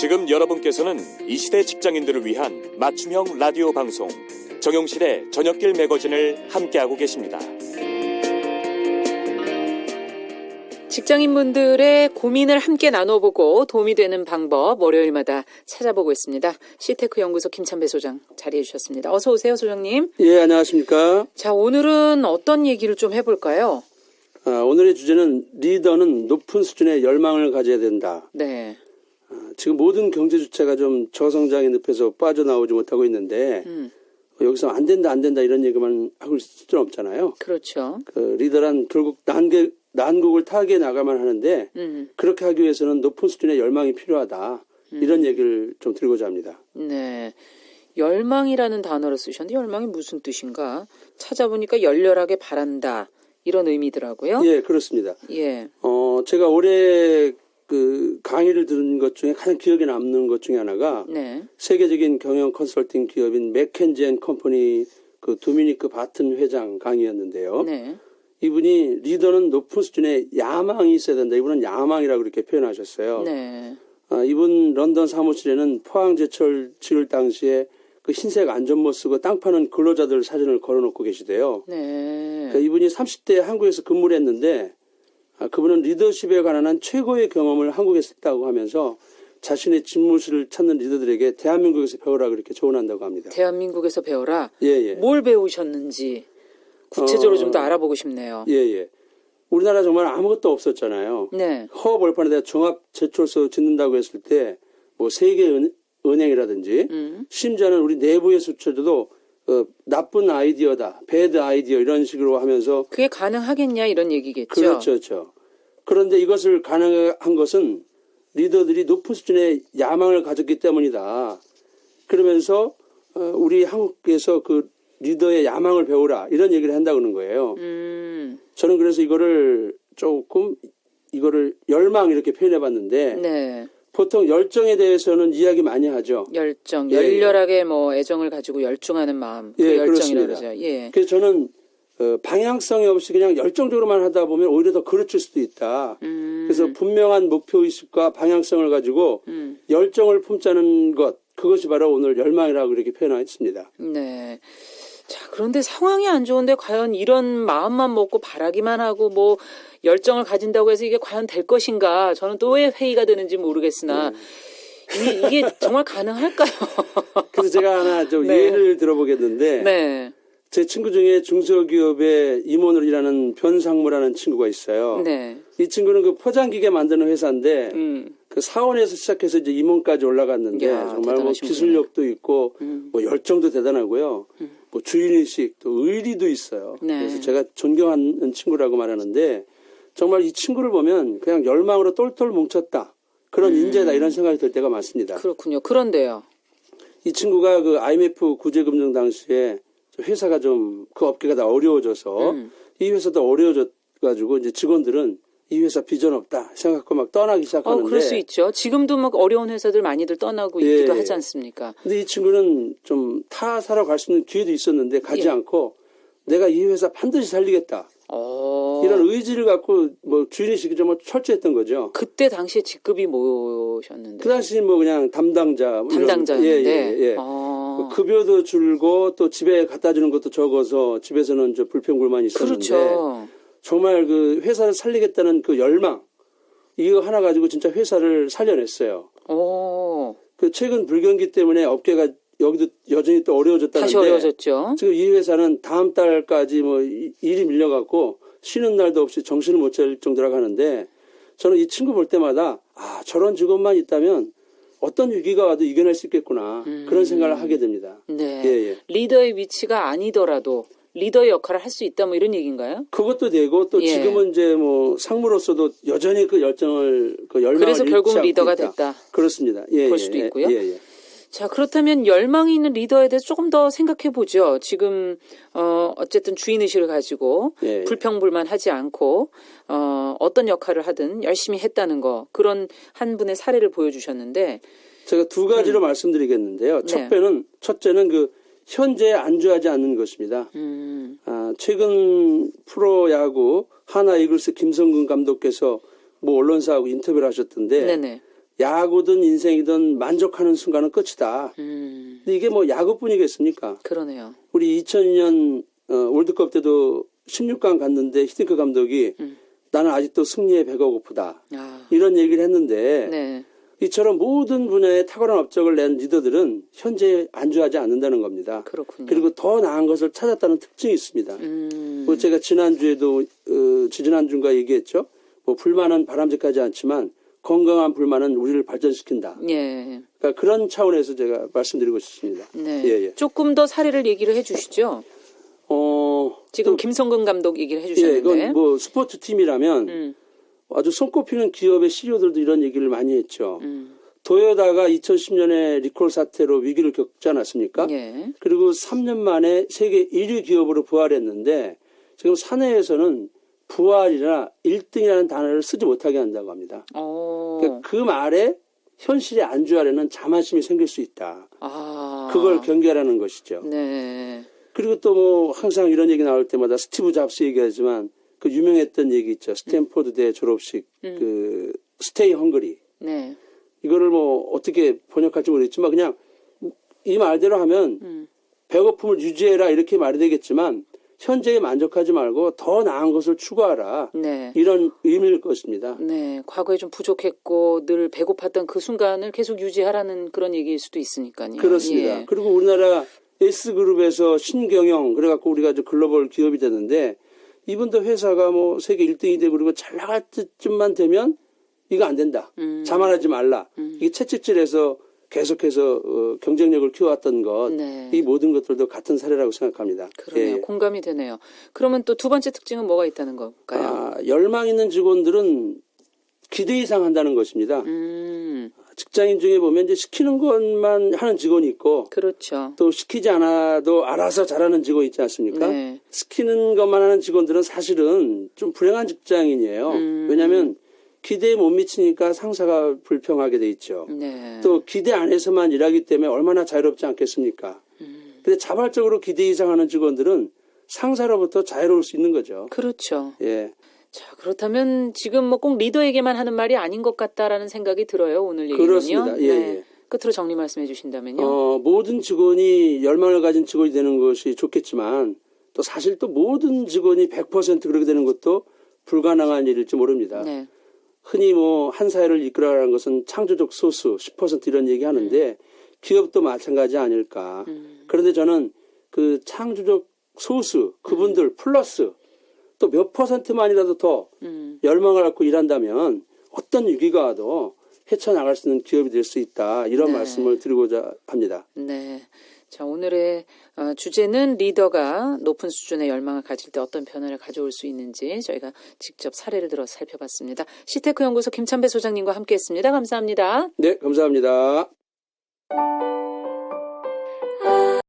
지금 여러분께서는 이 시대 직장인들을 위한 맞춤형 라디오 방송 정용실의 저녁길 매거진을 함께하고 계십니다. 직장인분들의 고민을 함께 나눠보고 도움이 되는 방법 월요일마다 찾아보고 있습니다. 시테크 연구소 김찬배 소장 자리해 주셨습니다. 어서 오세요, 소장님. 예, 안녕하십니까. 자, 오늘은 어떤 얘기를 좀 해볼까요? 오늘의 주제는 리더는 높은 수준의 열망을 가져야 된다. 네. 지금 모든 경제 주체가 좀 저성장의 늪에서 빠져나오지 못하고 있는데 여기서 안 된다 이런 얘기만 하고 있을 수는 없잖아요. 그렇죠. 그 리더란 결국 난국을 타게 나가만 하는데 그렇게 하기 위해서는 높은 수준의 열망이 필요하다. 이런 얘기를 좀 드리고자 합니다. 네. 열망이라는 단어를 쓰셨는데 열망이 무슨 뜻인가? 찾아보니까 열렬하게 바란다. 이런 의미더라고요. 예, 그렇습니다. 예. 제가 올해 그 강의를 들은 것 중에 가장 기억에 남는 것 중에 하나가 네. 세계적인 경영 컨설팅 기업인 맥켄지 앤 컴퍼니 그 도미니크 바튼 회장 강의였는데요. 네. 이분이 리더는 높은 수준의 야망이 있어야 된다. 이분은 야망이라고 그렇게 표현하셨어요. 네. 이분 런던 사무실에는 포항제철 지을 당시에 그 흰색 안전모 쓰고 땅 파는 근로자들 사진을 걸어놓고 계시대요. 네. 그러니까 이분이 30대에 한국에서 근무를 했는데 그분은 리더십에 관한 한 최고의 경험을 한국에서 했다고 하면서 자신의 집무실을 찾는 리더들에게 대한민국에서 배우라 그렇게 조언한다고 합니다. 대한민국에서 배워라. 예. 뭘 배우셨는지 구체적으로 좀 더 알아보고 싶네요. 예. 우리나라 정말 아무것도 없었잖아요. 네. 허허벌판에다 종합 제철소 짓는다고 했을 때 뭐 세계은행이라든지 심지어는 우리 내부의 수출도 나쁜 아이디어다, 배드 아이디어 이런 식으로 하면서 그게 가능하겠냐 이런 얘기겠죠. 그렇죠. 그런데 이것을 가능한 것은 리더들이 높은 수준의 야망을 가졌기 때문이다. 그러면서 우리 한국에서 그 리더의 야망을 배우라 이런 얘기를 한다고 하는 거예요. 저는 그래서 이거를 열망 이렇게 표현해봤는데 네. 보통 열정에 대해서는 이야기 많이 하죠. 열정, 예. 열렬하게 뭐 애정을 가지고 열중하는 마음, 그 예, 열정이라고 그렇습니다. 그러죠. 예. 그래서 저는 방향성이 없이 그냥 열정적으로만 하다 보면 오히려 더 그르칠 수도 있다. 그래서 분명한 목표의식과 방향성을 가지고 열정을 품자는 것, 그것이 바로 오늘 열망이라고 이렇게 표현했습니다. 네. 자, 그런데 상황이 안 좋은데 과연 이런 마음만 먹고 바라기만 하고 뭐 열정을 가진다고 해서 이게 과연 될 것인가? 저는 또 왜 회의가 되는지 모르겠으나 이게 정말 가능할까요? 그래서 제가 하나 좀 네. 예를 들어보겠는데 네. 제 친구 중에 중소기업의 임원으로 일하는 변상무라는 친구가 있어요. 네. 이 친구는 그 포장기계 만드는 회사인데 그 사원에서 시작해서 이제 임원까지 올라갔는데 야, 정말 뭐 대단하신 기술력도 있고 뭐 열정도 대단하고요. 뭐 주인의식 또 의리도 있어요. 네. 그래서 제가 존경하는 친구라고 말하는데 정말 이 친구를 보면 그냥 열망으로 똘똘 뭉쳤다. 그런 인재다 이런 생각이 들 때가 많습니다. 그렇군요. 그런데요. 이 친구가 그 IMF 구제금융 당시에 회사가 좀 그 업계가 다 어려워져서 이 회사도 어려워져가지고 이제 직원들은 이 회사 비전 없다 생각하고 막 떠나기 시작하는데. 그럴 수 있죠. 지금도 막 어려운 회사들 많이들 떠나고 예. 있기도 하지 않습니까? 근데 이 친구는 좀 타사로 갈 수 있는 기회도 있었는데 가지 예. 않고 내가 이 회사 반드시 살리겠다. 이런 의지를 갖고 뭐 주인의식이 좀 철저했던 거죠. 그때 당시에 직급이 뭐셨는데? 그 당시 뭐 그냥 담당자. 뭐 담당자였는데. 예. 급여도 줄고 또 집에 갖다 주는 것도 적어서 집에서는 저 불평불만이 있었는데. 그렇죠. 정말 그 회사를 살리겠다는 그 열망. 이거 하나 가지고 진짜 회사를 살려냈어요. 그 최근 불경기 때문에 업계가 여기도 여전히 또 어려워졌다는데. 다시 어려워졌죠. 지금 이 회사는 다음 달까지 뭐 일이 밀려갖고 쉬는 날도 없이 정신을 못 차릴 정도라고 하는데 저는 이 친구 볼 때마다 저런 직원만 있다면 어떤 위기가 와도 이겨낼 수 있겠구나. 그런 생각을 하게 됩니다. 네. 예. 리더의 위치가 아니더라도 리더의 역할을 할 수 있다 뭐 이런 얘기인가요? 그것도 되고 또 예. 지금은 이제 뭐 상무로서도 여전히 그 열정을 그 열망을 그래서 결국 잃지 않고 리더가 있다. 됐다. 그렇습니다. 볼 수도 있고요. 예. 자, 그렇다면 열망이 있는 리더에 대해서 조금 더 생각해 보죠. 지금 어쨌든 주인의식을 가지고 예. 불평불만하지 않고 어떤 역할을 하든 열심히 했다는 거 그런 한 분의 사례를 보여주셨는데 제가 두 가지로 말씀드리겠는데요. 네. 첫째는 그 현재에 안주하지 않는 것입니다. 최근 프로야구 하나 이글스 김성근 감독께서 뭐 언론사하고 인터뷰를 하셨던데 네네. 야구든 인생이든 만족하는 순간은 끝이다. 근데 이게 뭐 야구뿐이겠습니까? 그러네요. 우리 2002년 월드컵 때도 16강 갔는데 히딩크 감독이 나는 아직도 승리에 배가 고프다. 아, 이런 얘기를 했는데 네. 이처럼 모든 분야에 탁월한 업적을 낸 리더들은 현재 안주하지 않는다는 겁니다. 그렇군요. 그리고 더 나은 것을 찾았다는 특징이 있습니다. 뭐 제가 지난주에도 지지난주인가 얘기했죠. 뭐 불만은 바람직하지 않지만 건강한 불만은 우리를 발전시킨다. 예. 그러니까 그런 차원에서 제가 말씀드리고 싶습니다. 네. 예, 예. 조금 더 사례를 얘기를 해주시죠. 지금 또, 김성근 감독 얘기를 예, 해주셨는데. 이건 뭐 스포츠 팀이라면 아주 손꼽히는 기업의 CEO들도 이런 얘기를 많이 했죠. 도요다가 2010년에 리콜 사태로 위기를 겪지 않았습니까? 예. 그리고 3년 만에 세계 1위 기업으로 부활했는데 지금 사내에서는 부활이나 1등이라는 단어를 쓰지 못하게 한다고 합니다. 그러니까 그 말에 현실에 안주하려는 자만심이 생길 수 있다. 아. 그걸 경계하라는 것이죠. 네. 그리고 또 뭐 항상 이런 얘기 나올 때마다 스티브 잡스 얘기하지만 그 유명했던 얘기 있죠. 스탠포드대 졸업식 그 스테이 헝그리. 네. 이거를 뭐 어떻게 번역할지 모르겠지만 그냥 이 말대로 하면 배고픔을 유지해라 이렇게 말이 되겠지만 현재에 만족하지 말고 더 나은 것을 추구하라. 네. 이런 의미일 것입니다. 네. 과거에 좀 부족했고 늘 배고팠던 그 순간을 계속 유지하라는 그런 얘기일 수도 있으니까요. 그렇습니다. 예. 그리고 우리나라 S그룹에서 신경영 그래갖고 우리가 이제 글로벌 기업이 됐는데 이분도 회사가 뭐 세계 1등이 되고 그리고 잘 나갈 때쯤만 되면 이거 안 된다. 자만하지 말라. 이게 채찍질해서 계속해서 경쟁력을 키워왔던 것. 네. 이 모든 것들도 같은 사례라고 생각합니다. 그러네요. 예. 공감이 되네요. 그러면 또 두 번째 특징은 뭐가 있다는 걸까요? 아, 열망 있는 직원들은 기대 이상 한다는 것입니다. 직장인 중에 보면 이제 시키는 것만 하는 직원이 있고 그렇죠. 또 시키지 않아도 알아서 잘하는 직원 있지 않습니까? 네. 시키는 것만 하는 직원들은 사실은 좀 불행한 직장인이에요. 왜냐하면 기대에 못 미치니까 상사가 불평하게 돼 있죠. 네. 또 기대 안에서만 일하기 때문에 얼마나 자유롭지 않겠습니까? 근데 자발적으로 기대 이상 하는 직원들은 상사로부터 자유로울 수 있는 거죠. 그렇죠. 예. 자, 그렇다면 지금 뭐 꼭 리더에게만 하는 말이 아닌 것 같다라는 생각이 들어요. 오늘 얘기는요. 그렇습니다. 예, 네. 예. 끝으로 정리 말씀해 주신다면요. 모든 직원이 열망을 가진 직원이 되는 것이 좋겠지만 또 사실 또 모든 직원이 100% 그렇게 되는 것도 불가능한 일일지 모릅니다. 네. 흔히 뭐 한 사회를 이끌어가는 것은 창조적 소수 10% 이런 얘기 하는데 기업도 마찬가지 아닐까. 그런데 저는 그 창조적 소수 그분들 플러스 또 몇 %만이라도 더 열망을 갖고 일한다면 어떤 위기가 와도 헤쳐나갈 수 있는 기업이 될 수 있다. 이런 네. 말씀을 드리고자 합니다. 네. 자, 오늘의 주제는 리더가 높은 수준의 열망을 가질 때 어떤 변화를 가져올 수 있는지 저희가 직접 사례를 들어 살펴봤습니다. 시테크 연구소 김찬배 소장님과 함께했습니다. 감사합니다. 네, 감사합니다.